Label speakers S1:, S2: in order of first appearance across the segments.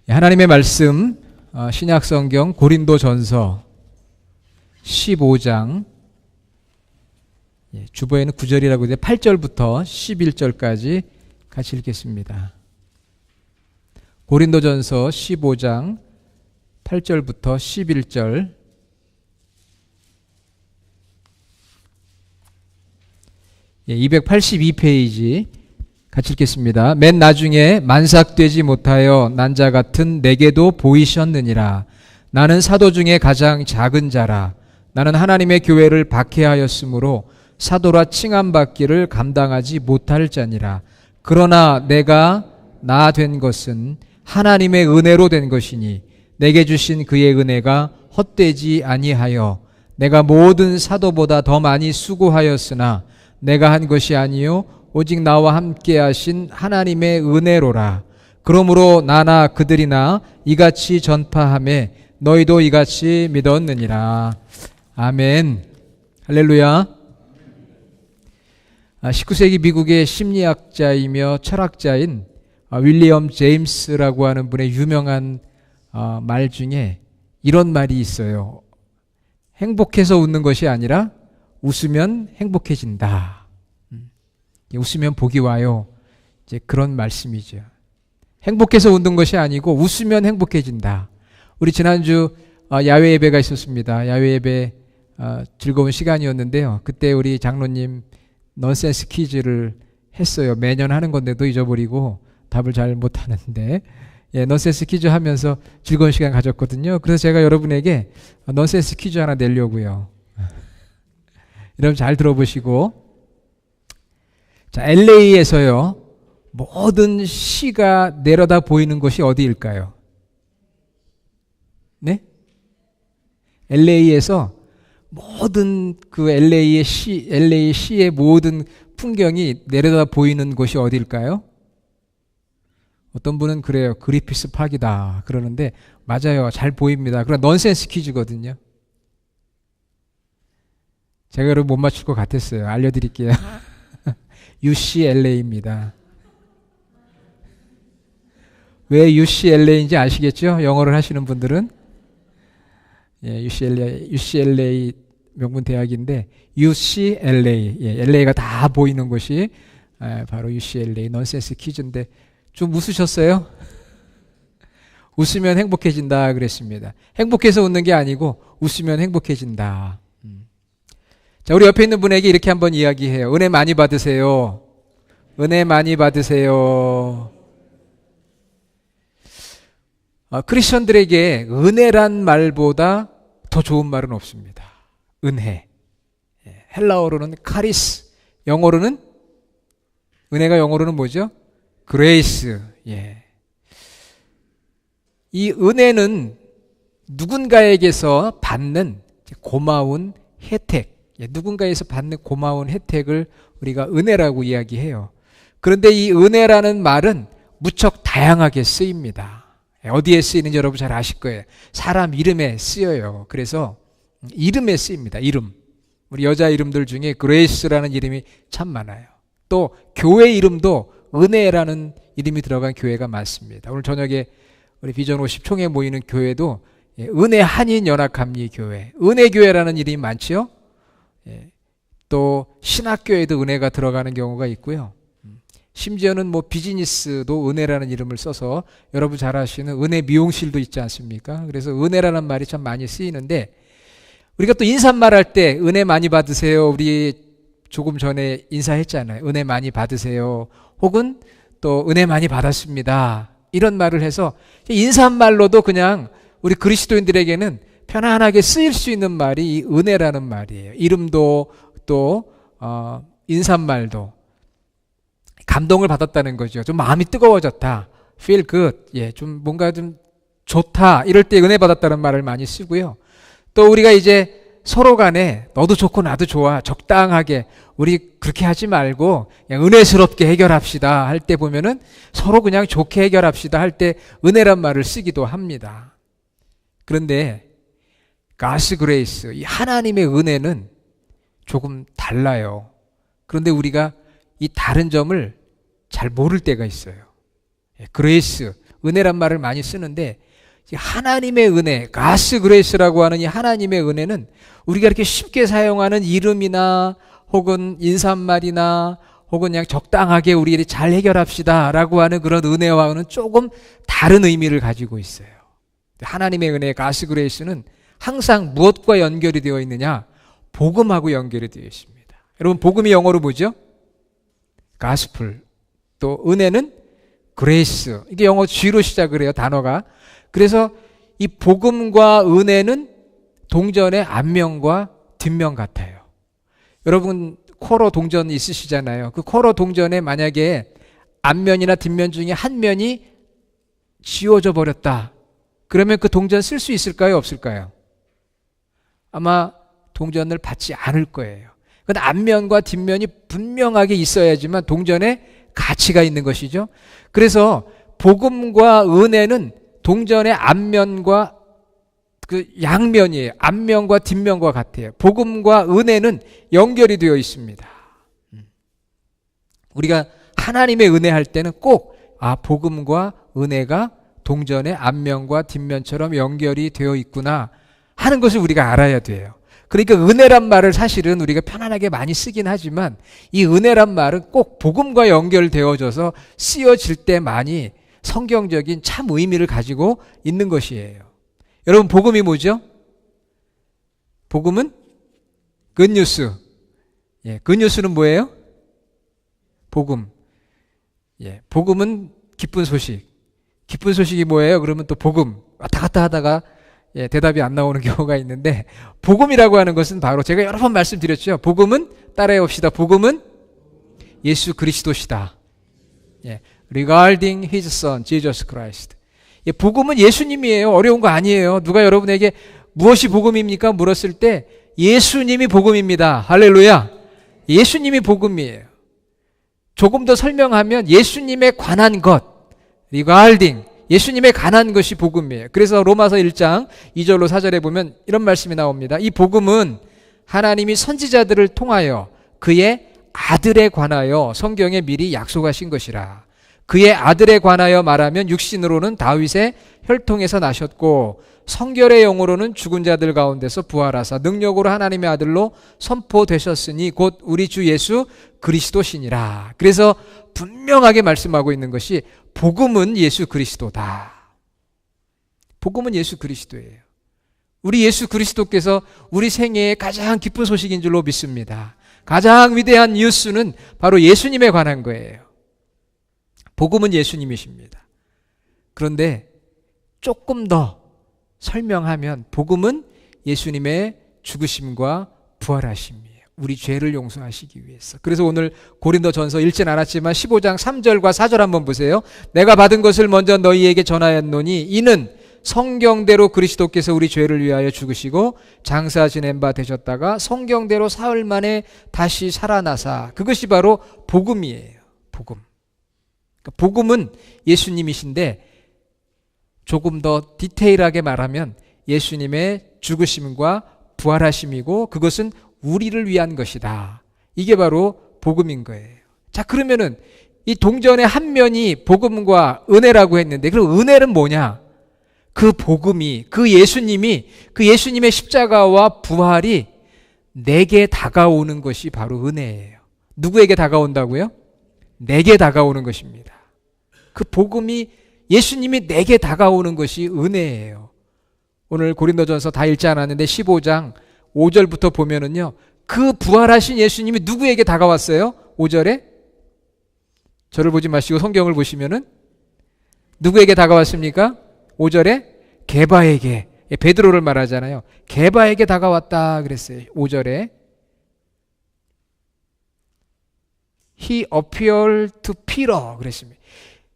S1: 하나님의 말씀 신약성경 고린도전서 15장 주보에는 9절이라고 이제 8절부터 11절까지 같이 읽겠습니다. 고린도전서 15장 8절부터 11절. 예, 282페이지 같이 읽겠습니다. 맨 나중에 만삭되지 못하여 난 자 같은 내게도 보이셨느니라. 나는 사도 중에 가장 작은 자라. 나는 하나님의 교회를 박해하였으므로 사도라 칭함받기를 감당하지 못할 자니라. 그러나 내가 나 된 것은 하나님의 은혜로 된 것이니 내게 주신 그의 은혜가 헛되지 아니하여 내가 모든 사도보다 더 많이 수고하였으나 내가 한 것이 아니요 오직 나와 함께 하신 하나님의 은혜로라. 그러므로 나나 그들이나 이같이 전파하매 너희도 이같이 믿었느니라. 아멘. 할렐루야. 19세기 미국의 심리학자이며 철학자인 윌리엄 제임스라고 하는 분의 유명한 말 중에 이런 말이 있어요. 행복해서 웃는 것이 아니라 웃으면 행복해진다. 웃으면 복이 와요. 이제 그런 말씀이죠. 행복해서 웃는 것이 아니고 웃으면 행복해진다. 우리 지난주 야외 예배가 있었습니다. 야외 예배 즐거운 시간이었는데요. 그때 우리 장로님 넌센스 퀴즈를 했어요. 매년 하는 건데도 잊어버리고 답을 잘 못하는데 넌센스 퀴즈 하면서 즐거운 시간 가졌거든요. 그래서 제가 여러분에게 넌센스 퀴즈 하나 내려고요. 여러분 잘 들어보시고, 자, LA에서요 모든 시가 내려다 보이는 곳이 어디일까요? 네? LA에서 모든 그 LA 시의 모든 풍경이 내려다 보이는 곳이 어디일까요? 어떤 분은 그래요. 그리피스 파크이다 그러는데 맞아요. 잘 보입니다. 그런 넌센스 퀴즈거든요. 제가 여러분 못 맞출 것 같았어요. 알려드릴게요. UCLA입니다. 왜 UCLA인지 아시겠죠? 영어를 하시는 분들은. 예, UCLA 명문 대학인데 UCLA, LA가 다 보이는 곳이 바로 UCLA 넌센스 퀴즈인데 좀 웃으셨어요? 웃으면 행복해진다 그랬습니다. 행복해서 웃는 게 아니고 웃으면 행복해진다. 자, 우리 옆에 있는 분에게 이렇게 한번 이야기해요. 은혜 많이 받으세요. 은혜 많이 받으세요. 크리스천들에게 은혜란 말보다 더 좋은 말은 없습니다. 은혜. 헬라어로는 카리스, 영어로는 은혜가 영어로는 뭐죠? 그레이스. 이 은혜는 누군가에게서 받는 고마운 혜택, 누군가에서 받는 고마운 혜택을 우리가 은혜라고 이야기해요. 그런데 이 은혜라는 말은 무척 다양하게 쓰입니다. 어디에 쓰이는지 여러분 잘 아실 거예요. 사람 이름에 쓰여요. 그래서 이름에 쓰입니다. 이름. 우리 여자 이름들 중에 그레이스라는 이름이 참 많아요. 또 교회 이름도 은혜라는 이름이 들어간 교회가 많습니다. 오늘 저녁에 우리 비전 50 총회 모이는 교회도 은혜 한인 연합감리 교회, 은혜교회라는 이름이 많지요. 또 신학교에도 은혜가 들어가는 경우가 있고요. 심지어는 뭐 비즈니스도 은혜라는 이름을 써서 여러분 잘 아시는 은혜 미용실도 있지 않습니까? 그래서 은혜라는 말이 참 많이 쓰이는데 우리가 또 인사말 할 때 은혜 많이 받으세요. 우리 조금 전에 인사했잖아요. 은혜 많이 받으세요. 혹은 또 은혜 많이 받았습니다. 이런 말을 해서 인사말로도 그냥 우리 그리스도인들에게는 편안하게 쓰일 수 있는 말이 이 은혜라는 말이에요. 이름도 또 인사말도 감동을 받았다는 거죠. 좀 마음이 뜨거워졌다. feel good. 좀 뭔가 좀 좋다. 이럴 때 은혜 받았다는 말을 많이 쓰고요. 또 우리가 이제 서로 간에 너도 좋고 나도 좋아. 적당하게 우리 그렇게 하지 말고 그냥 은혜스럽게 해결합시다 할 때 보면은 서로 그냥 좋게 해결합시다 할 때 은혜란 말을 쓰기도 합니다. 그런데 God's grace, 이 하나님의 은혜는 조금 달라요. 그런데 우리가 이 다른 점을 잘 모를 때가 있어요. 그레이스, 은혜란 말을 많이 쓰는데 하나님의 은혜, God's grace라고 하는 이 하나님의 은혜는 우리가 이렇게 쉽게 사용하는 이름이나 혹은 인사말이나 혹은 그냥 적당하게 우리들이 잘 해결합시다 라고 하는 그런 은혜와는 조금 다른 의미를 가지고 있어요. 하나님의 은혜, God's grace는 항상 무엇과 연결이 되어 있느냐? 복음하고 연결이 되어 있습니다. 여러분, 복음이 영어로 뭐죠? Gospel. 또 은혜는 grace. 이게 영어 G로 시작을 해요, 단어가. 그래서 이 복음과 은혜는 동전의 앞면과 뒷면 같아요. 여러분, 쿼러 동전 있으시잖아요. 그 쿼러 동전에 만약에 앞면이나 뒷면 중에 한 면이 지워져 버렸다. 그러면 그 동전 쓸 수 있을까요? 없을까요? 아마 동전을 받지 않을 거예요. 근데 앞면과 뒷면이 분명하게 있어야지만 동전에 가치가 있는 것이죠. 그래서 복음과 은혜는 동전의 앞면과 그 양면이에요. 앞면과 뒷면과 같아요. 복음과 은혜는 연결이 되어 있습니다. 우리가 하나님의 은혜 할 때는 꼭 복음과 은혜가 동전의 앞면과 뒷면처럼 연결이 되어 있구나 하는 것을 우리가 알아야 돼요. 그러니까 은혜란 말을 사실은 우리가 편안하게 많이 쓰긴 하지만 이 은혜란 말은 꼭 복음과 연결되어져서 쓰여질 때 많이 성경적인 참 의미를 가지고 있는 것이에요. 여러분, 복음이 뭐죠? 복음은 굿뉴스. 굿뉴스는 뭐예요? 복음. 복음은 기쁜 소식. 기쁜 소식이 뭐예요? 그러면 또 복음. 왔다 갔다 하다가 대답이 안 나오는 경우가 있는데, 복음이라고 하는 것은 바로 제가 여러 번 말씀드렸죠. 복음은 따라해 봅시다. 복음은 예수 그리스도시다. Regarding His Son, Jesus Christ. 복음은 예수님이에요. 어려운 거 아니에요. 누가 여러분에게 무엇이 복음입니까? 물었을 때 예수님이 복음입니다. 할렐루야. 예수님이 복음이에요. 조금 더 설명하면 예수님에 관한 것, regarding, 예수님에 관한 것이 복음이에요. 그래서 로마서 1장 2절로 4절에 보면 이런 말씀이 나옵니다. 이 복음은 하나님이 선지자들을 통하여 그의 아들에 관하여 성경에 미리 약속하신 것이라. 그의 아들에 관하여 말하면 육신으로는 다윗의 혈통에서 나셨고 성결의 영으로는 죽은 자들 가운데서 부활하사 능력으로 하나님의 아들로 선포되셨으니 곧 우리 주 예수 그리스도시니라. 그래서 분명하게 말씀하고 있는 것이 복음은 예수 그리스도다. 복음은 예수 그리스도예요. 우리 예수 그리스도께서 우리 생애의 가장 기쁜 소식인 줄로 믿습니다. 가장 위대한 뉴스는 바로 예수님에 관한 거예요. 복음은 예수님이십니다. 그런데 조금 더 설명하면 복음은 예수님의 죽으심과 부활하심이에요. 우리 죄를 용서하시기 위해서. 그래서 오늘 고린도전서 읽진 않았지만 15장 3절과 4절 한번 보세요. 내가 받은 것을 먼저 너희에게 전하였노니 이는 성경대로 그리스도께서 우리 죄를 위하여 죽으시고 장사 지낸 바 되셨다가 성경대로 사흘 만에 다시 살아나사. 그것이 바로 복음이에요. 복음. 복음은 예수님이신데 조금 더 디테일하게 말하면 예수님의 죽으심과 부활하심이고 그것은 우리를 위한 것이다. 이게 바로 복음인 거예요. 자, 그러면은 이 동전의 한 면이 복음과 은혜라고 했는데 그럼 은혜는 뭐냐? 그 복음이, 그 예수님이, 그 예수님의 십자가와 부활이 내게 다가오는 것이 바로 은혜예요. 누구에게 다가온다고요? 내게 다가오는 것입니다. 그 복음이 예수님이 내게 다가오는 것이 은혜예요. 오늘 고린도전서 다 읽지 않았는데 15장 5절부터 보면은요. 그 부활하신 예수님이 누구에게 다가왔어요? 5절에 저를 보지 마시고 성경을 보시면은 누구에게 다가왔습니까? 5절에 게바에게, 베드로를 말하잖아요. 게바에게 다가왔다 그랬어요. 5절에 He appeared to Peter 그랬습니다.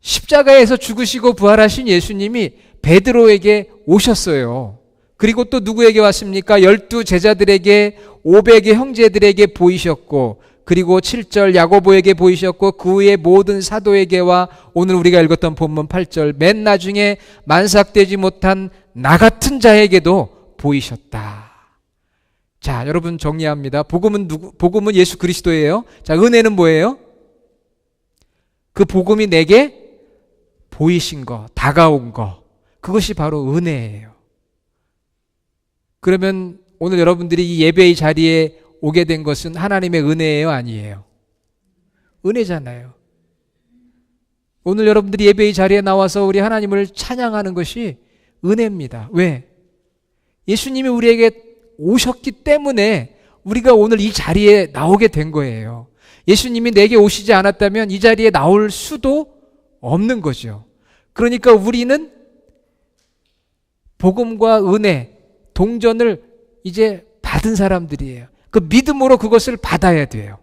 S1: 십자가에서 죽으시고 부활하신 예수님이 베드로에게 오셨어요. 그리고 또 누구에게 왔습니까? 12 제자들에게 500의 형제들에게 보이셨고 그리고 7절 야고보에게 보이셨고 그 후에 모든 사도에게와 오늘 우리가 읽었던 본문 8절 맨 나중에 만삭되지 못한 나 같은 자에게도 보이셨다. 자, 여러분 정리합니다. 복음은 복음은 예수 그리스도예요. 자, 은혜는 뭐예요? 그 복음이 내게 보이신 거, 다가온 거, 그것이 바로 은혜예요. 그러면 오늘 여러분들이 이 예배의 자리에 오게 된 것은 하나님의 은혜예요, 아니에요? 은혜잖아요. 오늘 여러분들이 예배의 자리에 나와서 우리 하나님을 찬양하는 것이 은혜입니다. 왜? 예수님이 우리에게 오셨기 때문에 우리가 오늘 이 자리에 나오게 된 거예요. 예수님이 내게 오시지 않았다면 이 자리에 나올 수도 없는 거죠. 그러니까 우리는 복음과 은혜, 동전을 이제 받은 사람들이에요. 그 믿음으로 그것을 받아야 돼요.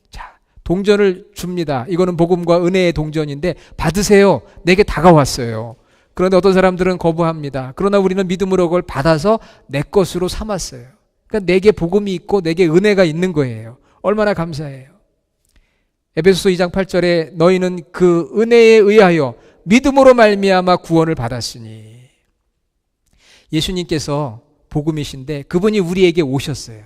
S1: 자, 동전을 줍니다. 이거는 복음과 은혜의 동전인데 받으세요. 내게 다가왔어요. 그런데 어떤 사람들은 거부합니다. 그러나 우리는 믿음으로 그걸 받아서 내 것으로 삼았어요. 그러니까 내게 복음이 있고 내게 은혜가 있는 거예요. 얼마나 감사해요. 에베소서 2장 8절에 너희는 그 은혜에 의하여 믿음으로 말미암아 구원을 받았으니. 예수님께서 복음이신데 그분이 우리에게 오셨어요.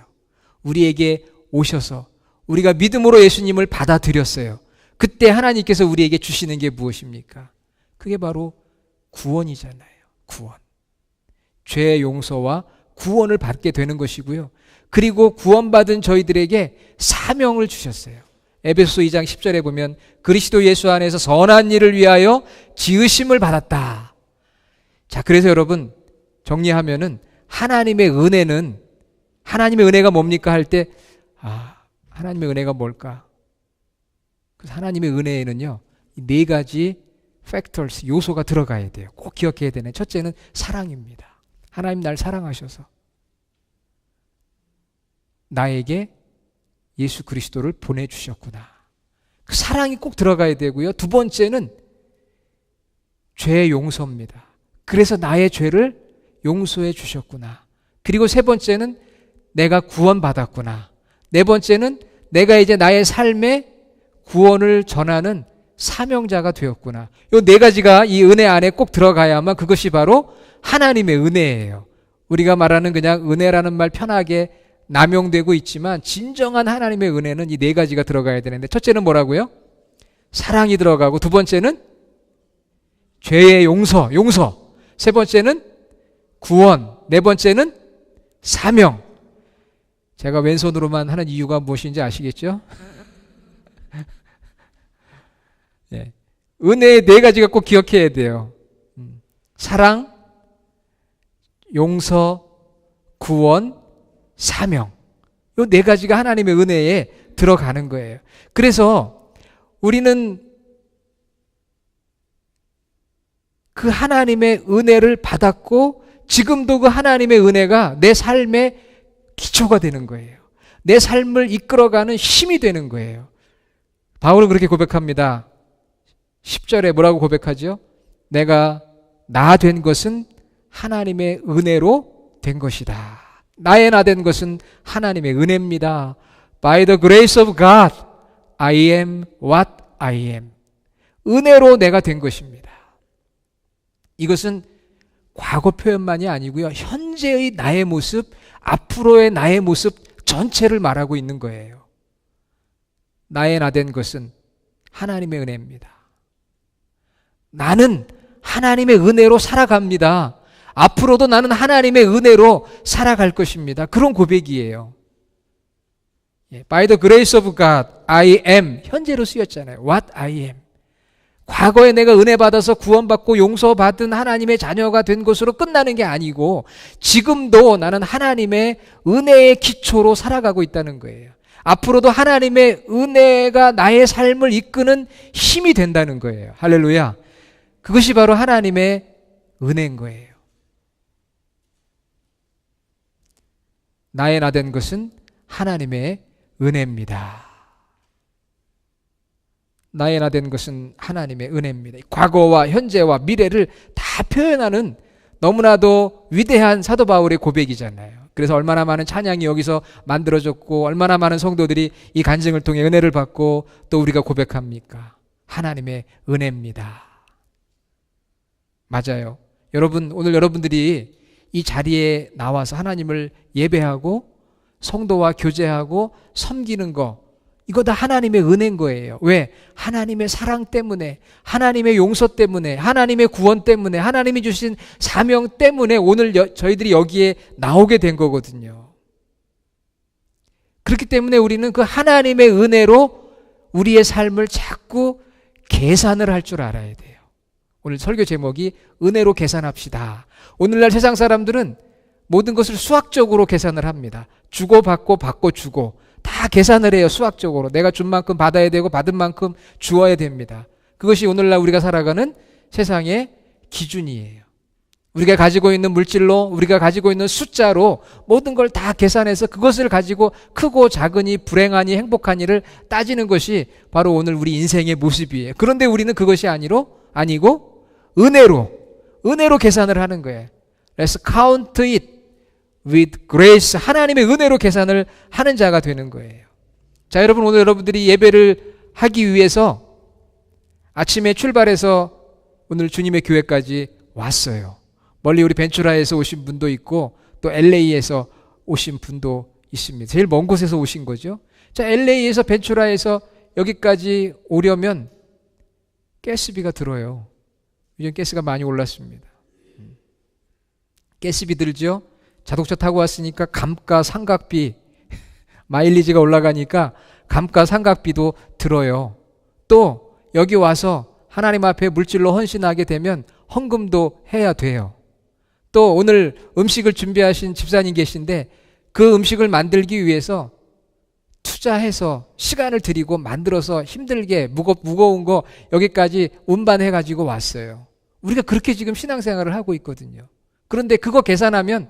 S1: 우리에게 오셔서 우리가 믿음으로 예수님을 받아들였어요. 그때 하나님께서 우리에게 주시는 게 무엇입니까? 그게 바로 구원이잖아요. 구원. 죄의 용서와 구원을 받게 되는 것이고요. 그리고 구원받은 저희들에게 사명을 주셨어요. 에베소서 2장 10절에 보면 그리스도 예수 안에서 선한 일을 위하여 지으심을 받았다. 자, 그래서 여러분 정리하면은 하나님의 은혜가 뭡니까 할 때 하나님의 은혜가 뭘까? 그래서 하나님의 은혜에는요, 네 가지 factors, 요소가 들어가야 돼요. 꼭 기억해야 되는. 첫째는 사랑입니다. 하나님 날 사랑하셔서 나에게 예수 그리스도를 보내주셨구나. 그 사랑이 꼭 들어가야 되고요. 두 번째는 죄의 용서입니다. 그래서 나의 죄를 용서해 주셨구나. 그리고 세 번째는 내가 구원받았구나. 네 번째는 내가 이제 나의 삶에 구원을 전하는 사명자가 되었구나. 이 네 가지가 이 은혜 안에 꼭 들어가야만 그것이 바로 하나님의 은혜예요. 우리가 말하는 그냥 은혜라는 말 편하게 남용되고 있지만 진정한 하나님의 은혜는 이 네 가지가 들어가야 되는데 첫째는 뭐라고요? 사랑이 들어가고 두 번째는 죄의 용서. 세 번째는 구원. 네 번째는 사명. 제가 왼손으로만 하는 이유가 무엇인지 아시겠죠? 네. 은혜의 네 가지가 꼭 기억해야 돼요. 사랑, 용서, 구원, 사명. 이 네 가지가 하나님의 은혜에 들어가는 거예요. 그래서 우리는 그 하나님의 은혜를 받았고 지금도 그 하나님의 은혜가 내 삶의 기초가 되는 거예요. 내 삶을 이끌어가는 힘이 되는 거예요. 바울은 그렇게 고백합니다. 10절에 뭐라고 고백하죠? 내가 나 된 것은 하나님의 은혜로 된 것이다. 나의 나 된 것은 하나님의 은혜입니다. By the grace of God, I am what I am. 은혜로 내가 된 것입니다. 이것은 과거 표현만이 아니고요. 현재의 나의 모습, 앞으로의 나의 모습 전체를 말하고 있는 거예요. 나의 나 된 것은 하나님의 은혜입니다. 나는 하나님의 은혜로 살아갑니다. 앞으로도 나는 하나님의 은혜로 살아갈 것입니다. 그런 고백이에요. By the grace of God, I am. 현재로 쓰였잖아요. What I am. 과거에 내가 은혜 받아서 구원받고 용서받은 하나님의 자녀가 된 것으로 끝나는 게 아니고 지금도 나는 하나님의 은혜의 기초로 살아가고 있다는 거예요. 앞으로도 하나님의 은혜가 나의 삶을 이끄는 힘이 된다는 거예요. 할렐루야. 그것이 바로 하나님의 은혜인 거예요. 나의 나 된 것은 하나님의 은혜입니다. 나의 나 된 것은 하나님의 은혜입니다. 과거와 현재와 미래를 다 표현하는 너무나도 위대한 사도 바울의 고백이잖아요. 그래서 얼마나 많은 찬양이 여기서 만들어졌고 얼마나 많은 성도들이 이 간증을 통해 은혜를 받고 또 우리가 고백합니까? 하나님의 은혜입니다. 맞아요. 여러분, 오늘 여러분들이 이 자리에 나와서 하나님을 예배하고 성도와 교제하고 섬기는 거, 이거 다 하나님의 은혜인 거예요. 왜? 하나님의 사랑 때문에, 하나님의 용서 때문에, 하나님의 구원 때문에, 하나님이 주신 사명 때문에 오늘 저희들이 여기에 나오게 된 거거든요. 그렇기 때문에 우리는 그 하나님의 은혜로 우리의 삶을 자꾸 계산을 할 줄 알아야 돼요. 오늘 설교 제목이 은혜로 계산합시다. 오늘날 세상 사람들은 모든 것을 수학적으로 계산을 합니다. 주고 받고 받고 주고 다 계산을 해요. 수학적으로. 내가 준 만큼 받아야 되고 받은 만큼 주어야 됩니다. 그것이 오늘날 우리가 살아가는 세상의 기준이에요. 우리가 가지고 있는 물질로, 우리가 가지고 있는 숫자로 모든 걸 다 계산해서 그것을 가지고 크고 작으니 불행하니 행복하니를 따지는 것이 바로 오늘 우리 인생의 모습이에요. 그런데 우리는 그것이 아니고 은혜로 계산을 하는 거예요. Let's count it with grace. 하나님의 은혜로 계산을 하는 자가 되는 거예요. 자, 여러분, 오늘 여러분들이 예배를 하기 위해서 아침에 출발해서 오늘 주님의 교회까지 왔어요. 멀리 우리 벤츄라에서 오신 분도 있고 또 LA에서 오신 분도 있습니다. 제일 먼 곳에서 오신 거죠. 자, LA에서 벤츄라에서 여기까지 오려면 가스비가 들어요. 요즘 가스가 많이 올랐습니다. 가스비 들죠. 자동차 타고 왔으니까 감가상각비, 마일리지가 올라가니까 감가상각비도 들어요. 또 여기 와서 하나님 앞에 물질로 헌신하게 되면 헌금도 해야 돼요. 또 오늘 음식을 준비하신 집사님 계신데 그 음식을 만들기 위해서 투자해서 시간을 들이고 만들어서 힘들게 무거운 거 여기까지 운반해가지고 왔어요. 우리가 그렇게 지금 신앙생활을 하고 있거든요. 그런데 그거 계산하면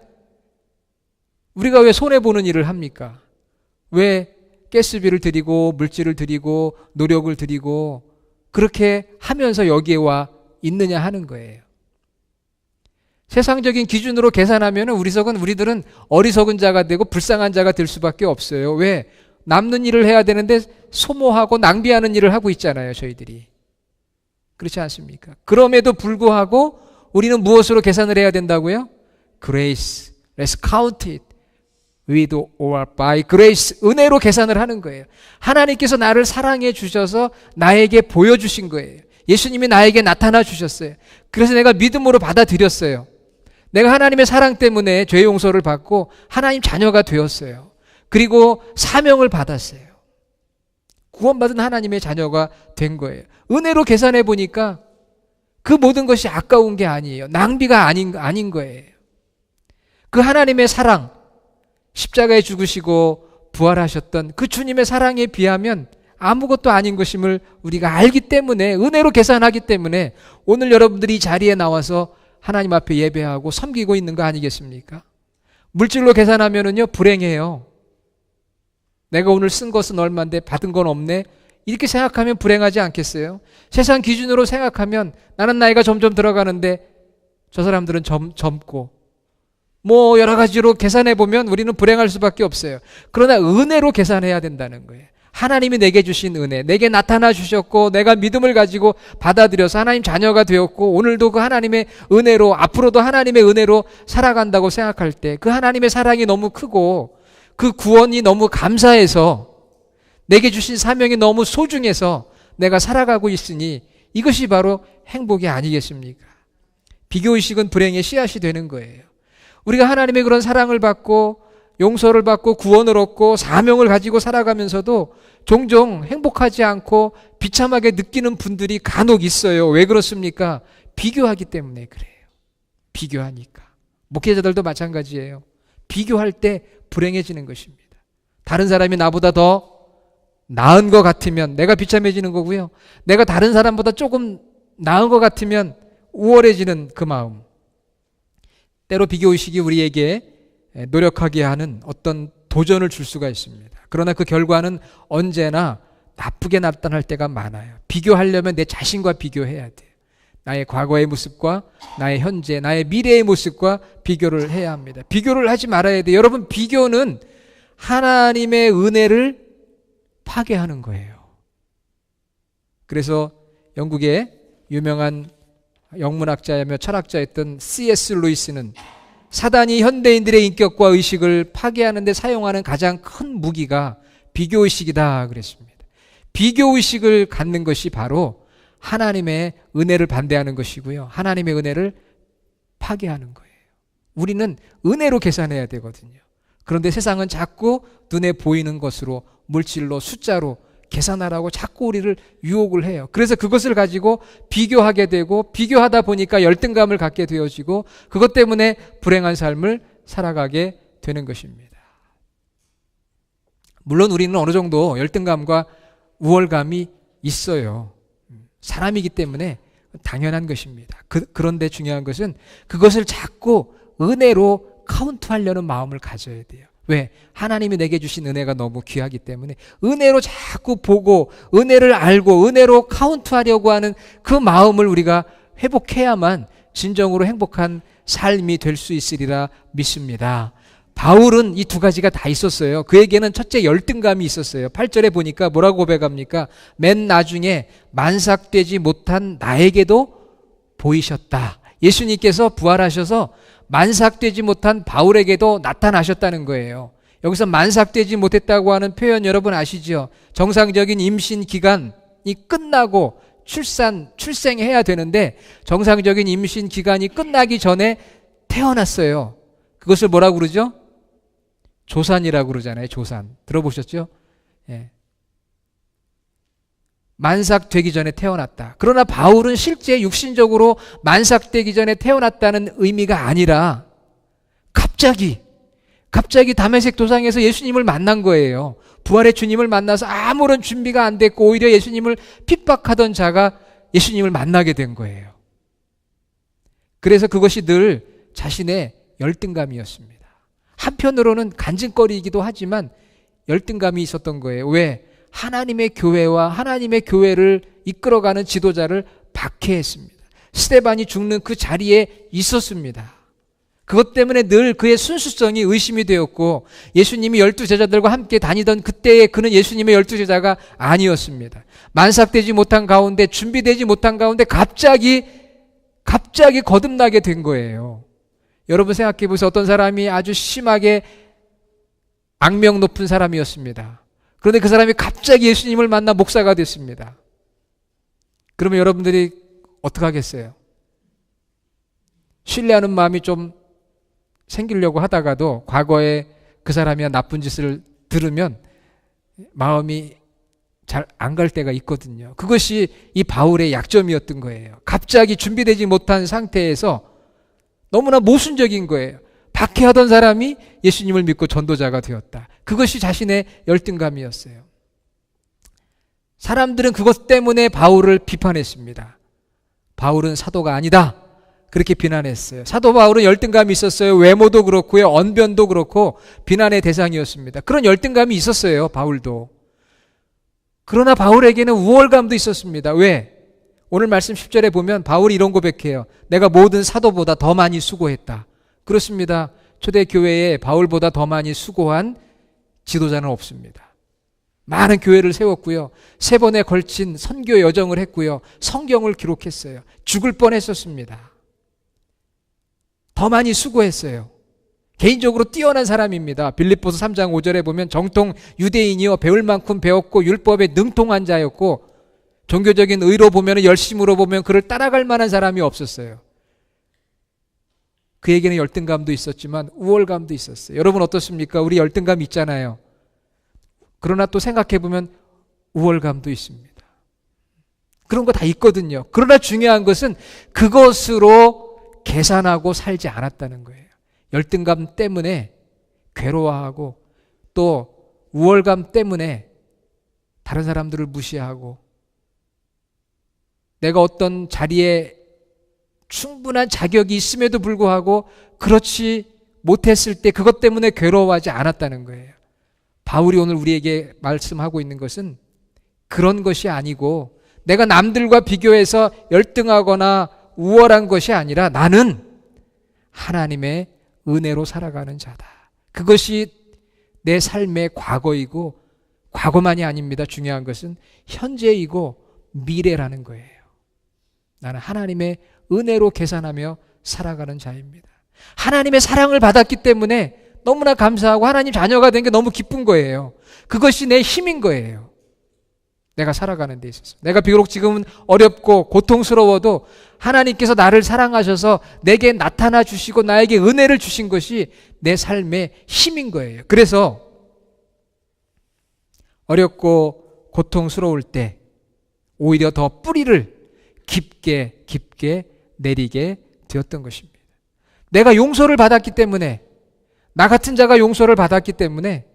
S1: 우리가 왜 손해보는 일을 합니까? 왜 가스비를 들이고 물질을 들이고 노력을 들이고 그렇게 하면서 여기에 와 있느냐 하는 거예요. 세상적인 기준으로 계산하면 우리들은 어리석은 자가 되고 불쌍한 자가 될 수밖에 없어요. 왜? 남는 일을 해야 되는데 소모하고 낭비하는 일을 하고 있잖아요, 저희들이. 그렇지 않습니까? 그럼에도 불구하고 우리는 무엇으로 계산을 해야 된다고요? Grace. Let's count it with or by grace. 은혜로 계산을 하는 거예요. 하나님께서 나를 사랑해 주셔서 나에게 보여주신 거예요. 예수님이 나에게 나타나 주셨어요. 그래서 내가 믿음으로 받아들였어요. 내가 하나님의 사랑 때문에 죄 용서를 받고 하나님 자녀가 되었어요. 그리고 사명을 받았어요. 구원받은 하나님의 자녀가 된 거예요. 은혜로 계산해 보니까 그 모든 것이 아까운 게 아니에요. 낭비가 아닌 거예요. 그 하나님의 사랑, 십자가에 죽으시고 부활하셨던 그 주님의 사랑에 비하면 아무것도 아닌 것임을 우리가 알기 때문에, 은혜로 계산하기 때문에 오늘 여러분들이 이 자리에 나와서 하나님 앞에 예배하고 섬기고 있는 거 아니겠습니까? 물질로 계산하면은요, 불행해요. 내가 오늘 쓴 것은 얼마인데 받은 건 없네? 이렇게 생각하면 불행하지 않겠어요? 세상 기준으로 생각하면 나는 나이가 점점 들어가는데 저 사람들은 젊고 뭐 여러 가지로 계산해 보면 우리는 불행할 수밖에 없어요. 그러나 은혜로 계산해야 된다는 거예요. 하나님이 내게 주신 은혜, 내게 나타나 주셨고 내가 믿음을 가지고 받아들여서 하나님 자녀가 되었고 오늘도 그 하나님의 은혜로, 앞으로도 하나님의 은혜로 살아간다고 생각할 때 그 하나님의 사랑이 너무 크고 그 구원이 너무 감사해서 내게 주신 사명이 너무 소중해서 내가 살아가고 있으니 이것이 바로 행복이 아니겠습니까? 비교의식은 불행의 씨앗이 되는 거예요. 우리가 하나님의 그런 사랑을 받고 용서를 받고 구원을 얻고 사명을 가지고 살아가면서도 종종 행복하지 않고 비참하게 느끼는 분들이 간혹 있어요. 왜 그렇습니까? 비교하기 때문에 그래요. 비교하니까. 목회자들도 마찬가지예요. 비교할 때 불행해지는 것입니다. 다른 사람이 나보다 더 나은 것 같으면 내가 비참해지는 거고요. 내가 다른 사람보다 조금 나은 것 같으면 우월해지는 그 마음. 때로 비교의식이 우리에게 노력하게 하는 어떤 도전을 줄 수가 있습니다. 그러나 그 결과는 언제나 나쁘게 나타날 때가 많아요. 비교하려면 내 자신과 비교해야 돼요. 나의 과거의 모습과 나의 현재, 나의 미래의 모습과 비교를 해야 합니다. 비교를 하지 말아야 돼요. 여러분, 비교는 하나님의 은혜를 파괴하는 거예요. 그래서 영국의 유명한 영문학자이며 철학자였던 C.S. 루이스는 사단이 현대인들의 인격과 의식을 파괴하는 데 사용하는 가장 큰 무기가 비교의식이다 그랬습니다. 비교의식을 갖는 것이 바로 하나님의 은혜를 반대하는 것이고요. 하나님의 은혜를 파괴하는 거예요. 우리는 은혜로 계산해야 되거든요. 그런데 세상은 자꾸 눈에 보이는 것으로, 물질로, 숫자로 계산하라고 자꾸 우리를 유혹을 해요. 그래서 그것을 가지고 비교하게 되고, 비교하다 보니까 열등감을 갖게 되어지고, 그것 때문에 불행한 삶을 살아가게 되는 것입니다. 물론 우리는 어느 정도 열등감과 우월감이 있어요. 사람이기 때문에 당연한 것입니다. 그런데 중요한 것은 그것을 자꾸 은혜로 카운트하려는 마음을 가져야 돼요. 왜? 하나님이 내게 주신 은혜가 너무 귀하기 때문에 은혜로 자꾸 보고, 은혜를 알고, 은혜로 카운트하려고 하는 그 마음을 우리가 회복해야만 진정으로 행복한 삶이 될 수 있으리라 믿습니다. 바울은 이 두 가지가 다 있었어요. 그에게는 첫째 열등감이 있었어요. 8절에 보니까 뭐라고 고백합니까? 맨 나중에 만삭되지 못한 나에게도 보이셨다. 예수님께서 부활하셔서 만삭되지 못한 바울에게도 나타나셨다는 거예요. 여기서 만삭되지 못했다고 하는 표현 여러분 아시죠? 정상적인 임신 기간이 끝나고 출생해야 되는데 정상적인 임신 기간이 끝나기 전에 태어났어요. 그것을 뭐라고 그러죠? 조산이라고 그러잖아요. 조산. 들어보셨죠? 예. 만삭되기 전에 태어났다. 그러나 바울은 실제 육신적으로 만삭되기 전에 태어났다는 의미가 아니라 갑자기 다메섹 도상에서 예수님을 만난 거예요. 부활의 주님을 만나서 아무런 준비가 안 됐고 오히려 예수님을 핍박하던 자가 예수님을 만나게 된 거예요. 그래서 그것이 늘 자신의 열등감이었습니다. 한편으로는 간증거리이기도 하지만 열등감이 있었던 거예요. 왜? 하나님의 교회와 하나님의 교회를 이끌어가는 지도자를 박해했습니다. 스데반이 죽는 그 자리에 있었습니다. 그것 때문에 늘 그의 순수성이 의심이 되었고, 예수님이 12제자들과 함께 다니던 그때에 그는 예수님의 12제자가 아니었습니다. 만삭되지 못한 가운데, 준비되지 못한 가운데 갑자기 거듭나게 된 거예요. 여러분 생각해 보세요. 어떤 사람이 아주 심하게 악명 높은 사람이었습니다. 그런데 그 사람이 갑자기 예수님을 만나 목사가 됐습니다. 그러면 여러분들이 어떻게 하겠어요? 신뢰하는 마음이 좀 생기려고 하다가도 과거에 그 사람이 한 나쁜 짓을 들으면 마음이 잘 안 갈 때가 있거든요. 그것이 이 바울의 약점이었던 거예요. 갑자기 준비되지 못한 상태에서 너무나 모순적인 거예요. 박해하던 사람이 예수님을 믿고 전도자가 되었다. 그것이 자신의 열등감이었어요. 사람들은 그것 때문에 바울을 비판했습니다. 바울은 사도가 아니다. 그렇게 비난했어요. 사도 바울은 열등감이 있었어요. 외모도 그렇고요. 언변도 그렇고 비난의 대상이었습니다. 그런 열등감이 있었어요. 바울도. 그러나 바울에게는 우월감도 있었습니다. 왜? 오늘 말씀 10절에 보면 바울이 이런 고백해요. 내가 모든 사도보다 더 많이 수고했다. 그렇습니다. 초대교회에 바울보다 더 많이 수고한 지도자는 없습니다. 많은 교회를 세웠고요. 3번에 걸친 선교 여정을 했고요. 성경을 기록했어요. 죽을 뻔했었습니다. 더 많이 수고했어요. 개인적으로 뛰어난 사람입니다. 빌립보서 3장 5절에 보면 정통 유대인이요 배울 만큼 배웠고 율법에 능통한 자였고 종교적인 의로 보면, 열심으로 보면 그를 따라갈 만한 사람이 없었어요. 그에게는 열등감도 있었지만 우월감도 있었어요. 여러분 어떻습니까? 우리 열등감 있잖아요. 그러나 또 생각해보면 우월감도 있습니다. 그런 거 다 있거든요. 그러나 중요한 것은 그것으로 계산하고 살지 않았다는 거예요. 열등감 때문에 괴로워하고 또 우월감 때문에 다른 사람들을 무시하고 내가 어떤 자리에 충분한 자격이 있음에도 불구하고 그렇지 못했을 때 그것 때문에 괴로워하지 않았다는 거예요. 바울이 오늘 우리에게 말씀하고 있는 것은 그런 것이 아니고 내가 남들과 비교해서 열등하거나 우월한 것이 아니라 나는 하나님의 은혜로 살아가는 자다. 그것이 내 삶의 과거이고 과거만이 아닙니다. 중요한 것은 현재이고 미래라는 거예요. 나는 하나님의 은혜로 계산하며 살아가는 자입니다. 하나님의 사랑을 받았기 때문에 너무나 감사하고 하나님 자녀가 된 게 너무 기쁜 거예요. 그것이 내 힘인 거예요. 내가 살아가는 데 있어서. 내가 비록 지금은 어렵고 고통스러워도 하나님께서 나를 사랑하셔서 내게 나타나 주시고 나에게 은혜를 주신 것이 내 삶의 힘인 거예요. 그래서 어렵고 고통스러울 때 오히려 더 뿌리를 깊게 내리게 되었던 것입니다. 내가 용서를 받았기 때문에, 나 같은 자가 용서를 받았기 때문에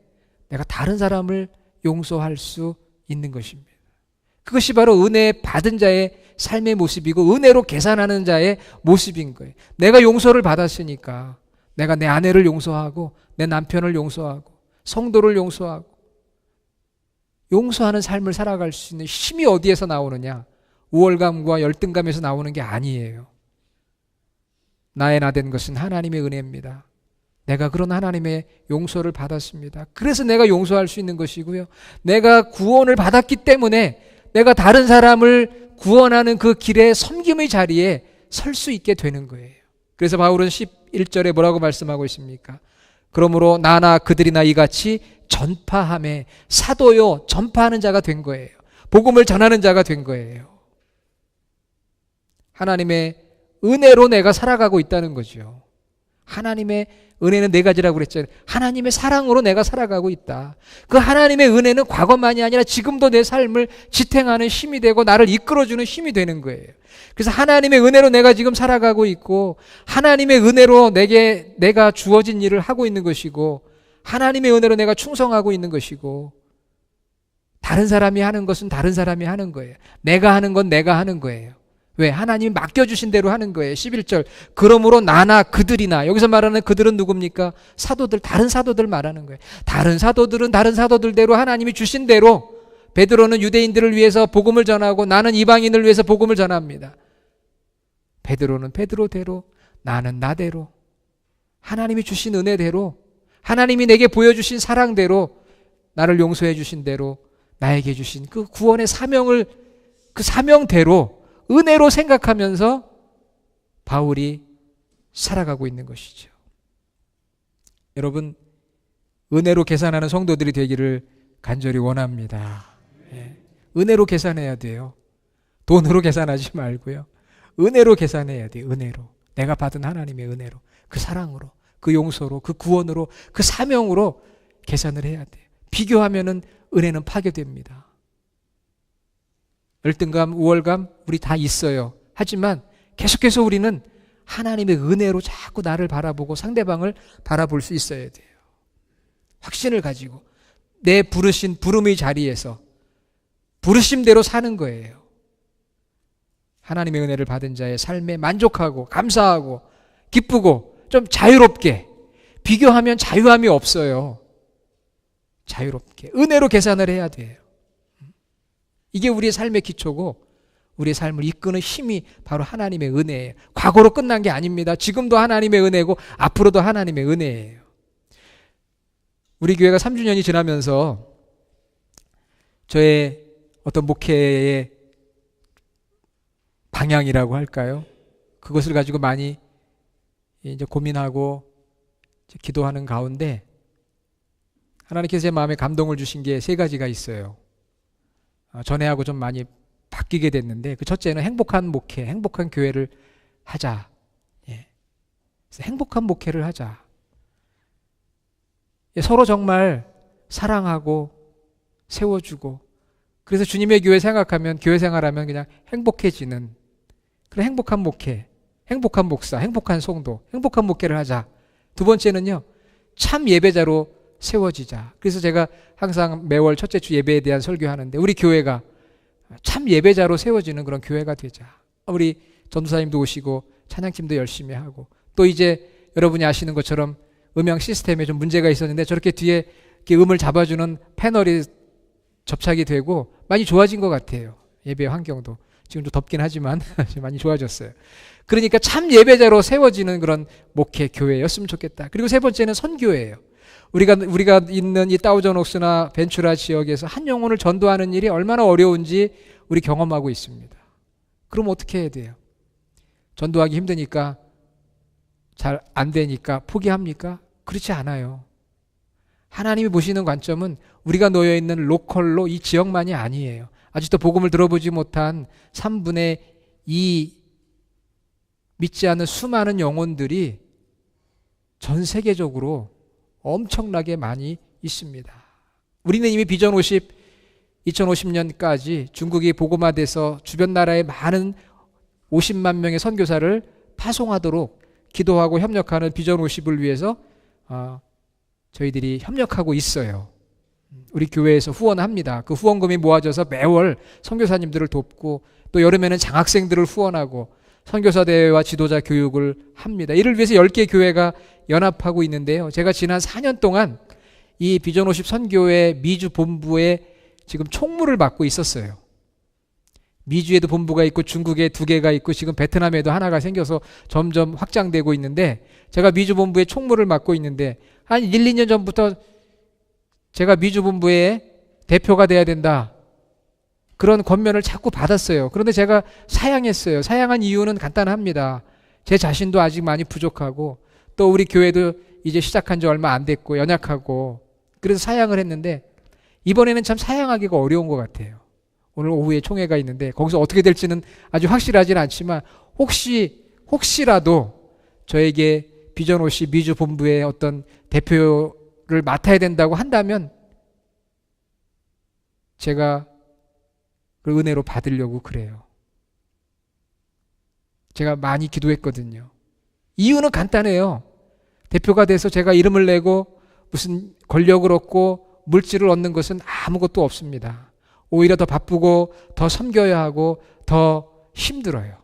S1: 내가 다른 사람을 용서할 수 있는 것입니다. 그것이 바로 은혜 받은 자의 삶의 모습이고 은혜로 계산하는 자의 모습인 거예요. 내가 용서를 받았으니까 내가 내 아내를 용서하고 내 남편을 용서하고 성도를 용서하고 용서하는 삶을 살아갈 수 있는 힘이 어디에서 나오느냐? 우월감과 열등감에서 나오는 게 아니에요. 나의 나 된 것은 하나님의 은혜입니다. 내가 그런 하나님의 용서를 받았습니다. 그래서 내가 용서할 수 있는 것이고요. 내가 구원을 받았기 때문에 내가 다른 사람을 구원하는 그 길에 섬김의 자리에 설 수 있게 되는 거예요. 그래서 바울은 11절에 뭐라고 말씀하고 있습니까? 그러므로 나나 그들이나 이같이 전파함에, 사도요 전파하는 자가 된 거예요. 복음을 전하는 자가 된 거예요. 하나님의 은혜로 내가 살아가고 있다는 거죠. 하나님의 은혜는 네 가지라고 그랬잖아요. 하나님의 사랑으로 내가 살아가고 있다. 그 하나님의 은혜는 과거만이 아니라 지금도 내 삶을 지탱하는 힘이 되고 나를 이끌어주는 힘이 되는 거예요. 그래서 하나님의 은혜로 내가 지금 살아가고 있고 하나님의 은혜로 내가 주어진 일을 하고 있는 것이고 하나님의 은혜로 내가 충성하고 있는 것이고 다른 사람이 하는 것은 다른 사람이 하는 거예요. 내가 하는 건 내가 하는 거예요. 왜? 하나님이 맡겨주신 대로 하는 거예요. 11절 그러므로 나나 그들이나, 여기서 말하는 그들은 누굽니까? 사도들, 다른 사도들 말하는 거예요. 다른 사도들은 다른 사도들대로 하나님이 주신 대로, 베드로는 유대인들을 위해서 복음을 전하고 나는 이방인을 위해서 복음을 전합니다. 베드로는 베드로대로, 나는 나대로, 하나님이 주신 은혜대로, 하나님이 내게 보여주신 사랑대로, 나를 용서해 주신 대로 나에게 주신 그 구원의 사명을, 그 사명대로 은혜로 생각하면서 바울이 살아가고 있는 것이죠. 여러분, 은혜로 계산하는 성도들이 되기를 간절히 원합니다. 예. 은혜로 계산해야 돼요. 돈으로 계산하지 말고요. 은혜로 계산해야 돼요. 은혜로. 내가 받은 하나님의 은혜로, 그 사랑으로, 그 용서로, 그 구원으로, 그 사명으로 계산을 해야 돼요. 비교하면은 은혜는 파괴됩니다. 열등감, 우월감 우리 다 있어요. 하지만 계속해서 우리는 하나님의 은혜로 자꾸 나를 바라보고 상대방을 바라볼 수 있어야 돼요. 확신을 가지고 내 부르신 부름의 자리에서 부르심대로 사는 거예요. 하나님의 은혜를 받은 자의 삶에 만족하고 감사하고 기쁘고 좀 자유롭게, 비교하면 자유함이 없어요. 자유롭게 은혜로 계산을 해야 돼요. 이게 우리의 삶의 기초고 우리의 삶을 이끄는 힘이 바로 하나님의 은혜예요. 과거로 끝난 게 아닙니다. 지금도 하나님의 은혜고 앞으로도 하나님의 은혜예요. 우리 교회가 3주년이 지나면서 저의 어떤 목회의 방향이라고 할까요? 그것을 가지고 많이 이제 고민하고 이제 기도하는 가운데 하나님께서 제 마음에 감동을 주신 게 세 가지가 있어요. 전에하고 좀 많이 바뀌게 됐는데, 그 첫째는 행복한 목회, 행복한 교회를 하자. 예. 그래서 행복한 목회를 하자. 예, 서로 정말 사랑하고 세워주고, 그래서 주님의 교회 생각하면, 교회 생활하면 그냥 행복해지는 그런 행복한 목회, 행복한 목사, 행복한 성도, 행복한 목회를 하자. 두 번째는요, 참 예배자로 세워지자. 그래서 제가 항상 매월 첫째 주 예배에 대한 설교하는데, 우리 교회가 참 예배자로 세워지는 그런 교회가 되자. 우리 전도사님도 오시고 찬양팀도 열심히 하고, 또 이제 여러분이 아시는 것처럼 음향 시스템에 좀 문제가 있었는데 저렇게 뒤에 이렇게 음을 잡아주는 패널이 접착이 되고 많이 좋아진 것 같아요. 예배 환경도 지금 좀 덥긴 하지만 많이 좋아졌어요. 그러니까 참 예배자로 세워지는 그런 목회 교회였으면 좋겠다. 그리고 세 번째는 선교예요. 우리가 있는 이 다우저녹스나 벤츄라 지역에서 한 영혼을 전도하는 일이 얼마나 어려운지 우리 경험하고 있습니다. 그럼 어떻게 해야 돼요? 전도하기 힘드니까, 잘 안 되니까 포기합니까? 그렇지 않아요. 하나님이 보시는 관점은 우리가 놓여 있는 로컬로 이 지역만이 아니에요. 아직도 복음을 들어보지 못한 3분의 2 믿지 않는 수많은 영혼들이 전 세계적으로 엄청나게 많이 있습니다. 우리는 이미 비전 2050년까지 중국이 복음화돼서 주변 나라의 많은 50만 명의 선교사를 파송하도록 기도하고 협력하는 비전 50을 위해서 저희들이 협력하고 있어요. 우리 교회에서 후원합니다. 그 후원금이 모아져서 매월 선교사님들을 돕고 또 여름에는 장학생들을 후원하고 선교사 대회와 지도자 교육을 합니다. 이를 위해서 10개 교회가 연합하고 있는데요. 제가 지난 4년 동안 이 비전 50 선교회 미주 본부에 지금 총무를 맡고 있었어요. 미주에도 본부가 있고 중국에 2개가 있고 지금 베트남에도 하나가 생겨서 점점 확장되고 있는데 제가 미주 본부에 총무를 맡고 있는데 한 1, 2년 전부터 제가 미주 본부의 대표가 돼야 된다. 그런 권면을 자꾸 받았어요. 그런데 제가 사양했어요. 사양한 이유는 간단합니다. 제 자신도 아직 많이 부족하고 또 우리 교회도 이제 시작한 지 얼마 안 됐고 연약하고 그래서 사양을 했는데 이번에는 참 사양하기가 어려운 것 같아요. 오늘 오후에 총회가 있는데 거기서 어떻게 될지는 아주 확실하지는 않지만 혹시라도 저에게 비전 50 미주 본부의 어떤 대표를 맡아야 된다고 한다면 제가 그 은혜로 받으려고 그래요. 제가 많이 기도했거든요. 이유는 간단해요. 대표가 돼서 제가 이름을 내고 무슨 권력을 얻고 물질을 얻는 것은 아무것도 없습니다. 오히려 더 바쁘고 더 섬겨야 하고 더 힘들어요.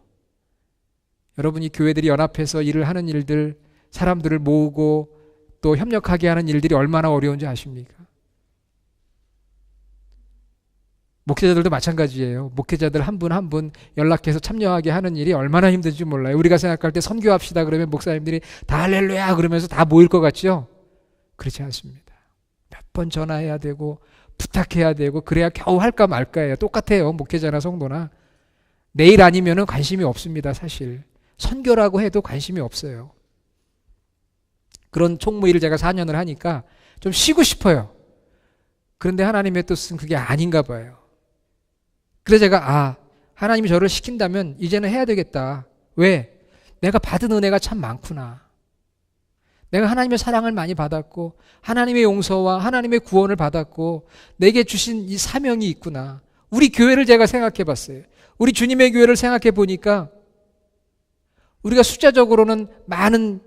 S1: 여러분이 교회들이 연합해서 일을 하는 일들, 사람들을 모으고 또 협력하게 하는 일들이 얼마나 어려운지 아십니까? 목회자들도 마찬가지예요. 목회자들 한 분 한 분 연락해서 참여하게 하는 일이 얼마나 힘든지 몰라요. 우리가 생각할 때 선교합시다 그러면 목사님들이 다 할렐루야 그러면서 다 모일 것 같죠? 그렇지 않습니다. 몇 번 전화해야 되고 부탁해야 되고 그래야 겨우 할까 말까예요. 똑같아요. 목회자나 성도나. 내일 아니면은 관심이 없습니다. 사실. 선교라고 해도 관심이 없어요. 그런 총무일을 제가 4년을 하니까 좀 쉬고 싶어요. 그런데 하나님의 뜻은 그게 아닌가 봐요. 그래서 제가 하나님이 저를 시킨다면 이제는 해야 되겠다. 왜? 내가 받은 은혜가 참 많구나. 내가 하나님의 사랑을 많이 받았고 하나님의 용서와 하나님의 구원을 받았고 내게 주신 이 사명이 있구나. 우리 교회를 제가 생각해 봤어요. 우리 주님의 교회를 생각해 보니까 우리가 숫자적으로는 많은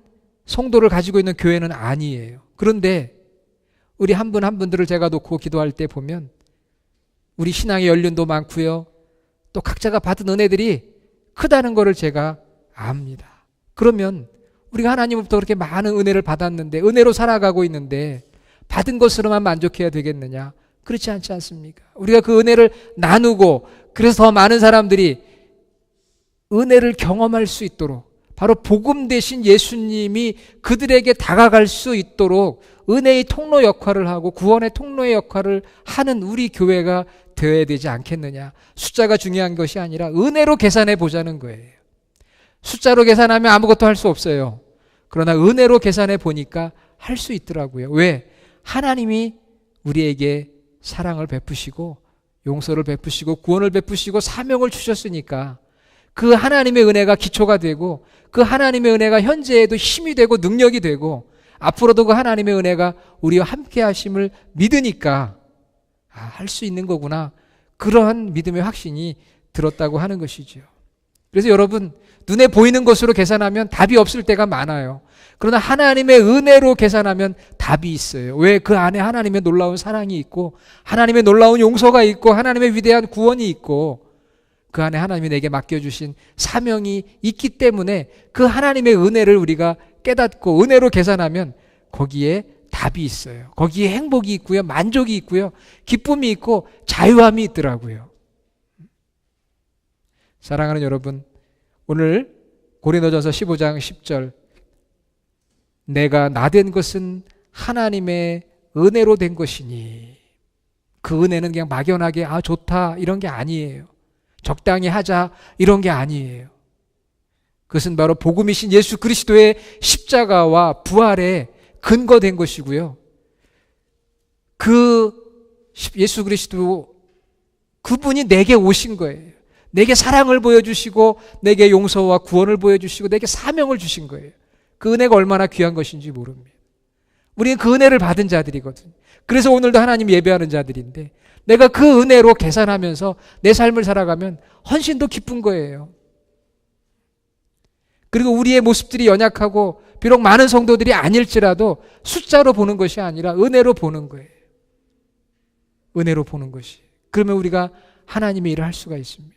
S1: 성도를 가지고 있는 교회는 아니에요. 그런데 우리 한 분 한 분들을 제가 놓고 기도할 때 보면 우리 신앙의 연륜도 많고요. 또 각자가 받은 은혜들이 크다는 것을 제가 압니다. 그러면 우리가 하나님으로부터 그렇게 많은 은혜를 받았는데 은혜로 살아가고 있는데 받은 것으로만 만족해야 되겠느냐? 그렇지 않지 않습니까? 우리가 그 은혜를 나누고 그래서 더 많은 사람들이 은혜를 경험할 수 있도록 바로 복음 대신 예수님이 그들에게 다가갈 수 있도록 은혜의 통로 역할을 하고 구원의 통로의 역할을 하는 우리 교회가 되어야 되지 않겠느냐. 숫자가 중요한 것이 아니라 은혜로 계산해 보자는 거예요. 숫자로 계산하면 아무것도 할 수 없어요. 그러나 은혜로 계산해 보니까 할 수 있더라고요. 왜? 하나님이 우리에게 사랑을 베푸시고 용서를 베푸시고 구원을 베푸시고 사명을 주셨으니까 그 하나님의 은혜가 기초가 되고 그 하나님의 은혜가 현재에도 힘이 되고 능력이 되고 앞으로도 그 하나님의 은혜가 우리와 함께 하심을 믿으니까 할 수 있는 거구나. 그러한 믿음의 확신이 들었다고 하는 것이죠. 그래서 여러분 눈에 보이는 것으로 계산하면 답이 없을 때가 많아요. 그러나 하나님의 은혜로 계산하면 답이 있어요. 왜? 그 안에 하나님의 놀라운 사랑이 있고 하나님의 놀라운 용서가 있고 하나님의 위대한 구원이 있고 그 안에 하나님이 내게 맡겨주신 사명이 있기 때문에 그 하나님의 은혜를 우리가 깨닫고 은혜로 계산하면 거기에 답이 있어요. 거기에 행복이 있고요. 만족이 있고요. 기쁨이 있고 자유함이 있더라고요. 사랑하는 여러분, 오늘 고린도전서 15장 10절 내가 나된 것은 하나님의 은혜로 된 것이니 그 은혜는 그냥 막연하게 좋다 이런 게 아니에요. 적당히 하자 이런 게 아니에요. 그것은 바로 복음이신 예수 그리스도의 십자가와 부활에 근거된 것이고요. 그 예수 그리스도 그분이 내게 오신 거예요. 내게 사랑을 보여주시고 내게 용서와 구원을 보여주시고 내게 사명을 주신 거예요. 그 은혜가 얼마나 귀한 것인지 모릅니다. 우리는 그 은혜를 받은 자들이거든요. 그래서 오늘도 하나님 예배하는 자들인데 내가 그 은혜로 계산하면서 내 삶을 살아가면 훨씬 더 기쁜 거예요. 그리고 우리의 모습들이 연약하고 비록 많은 성도들이 아닐지라도 숫자로 보는 것이 아니라 은혜로 보는 거예요. 은혜로 보는 것이. 그러면 우리가 하나님의 일을 할 수가 있습니다.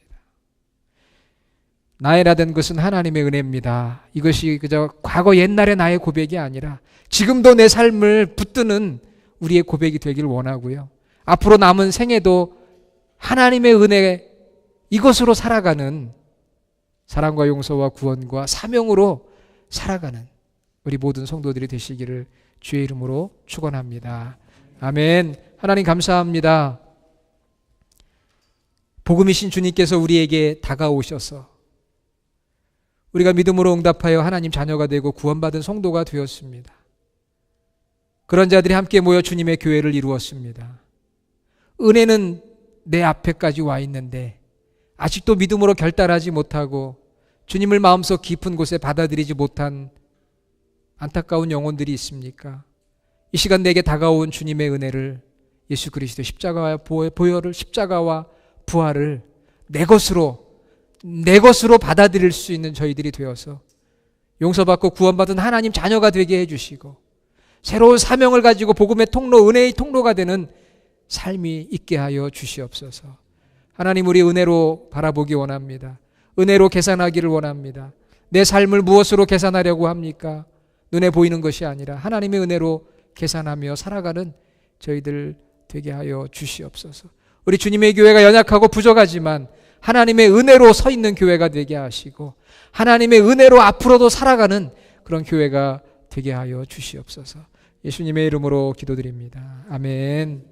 S1: 나이라는 것은 하나님의 은혜입니다. 이것이 그저 과거 옛날의 나의 고백이 아니라 지금도 내 삶을 붙드는 우리의 고백이 되길 원하고요. 앞으로 남은 생애도 하나님의 은혜 이것으로 살아가는 사랑과 용서와 구원과 사명으로 살아가는 우리 모든 성도들이 되시기를 주의 이름으로 축원합니다. 아멘. 하나님 감사합니다. 복음이신 주님께서 우리에게 다가오셔서 우리가 믿음으로 응답하여 하나님 자녀가 되고 구원받은 성도가 되었습니다. 그런 자들이 함께 모여 주님의 교회를 이루었습니다. 은혜는 내 앞에까지 와 있는데 아직도 믿음으로 결단하지 못하고 주님을 마음속 깊은 곳에 받아들이지 못한 안타까운 영혼들이 있습니까? 이 시간 내게 다가온 주님의 은혜를 예수 그리스도 십자가와 보혈을 십자가와 부활을 내 것으로 받아들일 수 있는 저희들이 되어서 용서받고 구원받은 하나님 자녀가 되게 해주시고 새로운 사명을 가지고 복음의 통로, 은혜의 통로가 되는 삶이 있게 하여 주시옵소서. 하나님 우리 은혜로 바라보기 원합니다. 은혜로 계산하기를 원합니다. 내 삶을 무엇으로 계산하려고 합니까? 눈에 보이는 것이 아니라 하나님의 은혜로 계산하며 살아가는 저희들 되게 하여 주시옵소서. 우리 주님의 교회가 연약하고 부족하지만 하나님의 은혜로 서 있는 교회가 되게 하시고 하나님의 은혜로 앞으로도 살아가는 그런 교회가 되게 하여 주시옵소서. 예수님의 이름으로 기도드립니다. 아멘.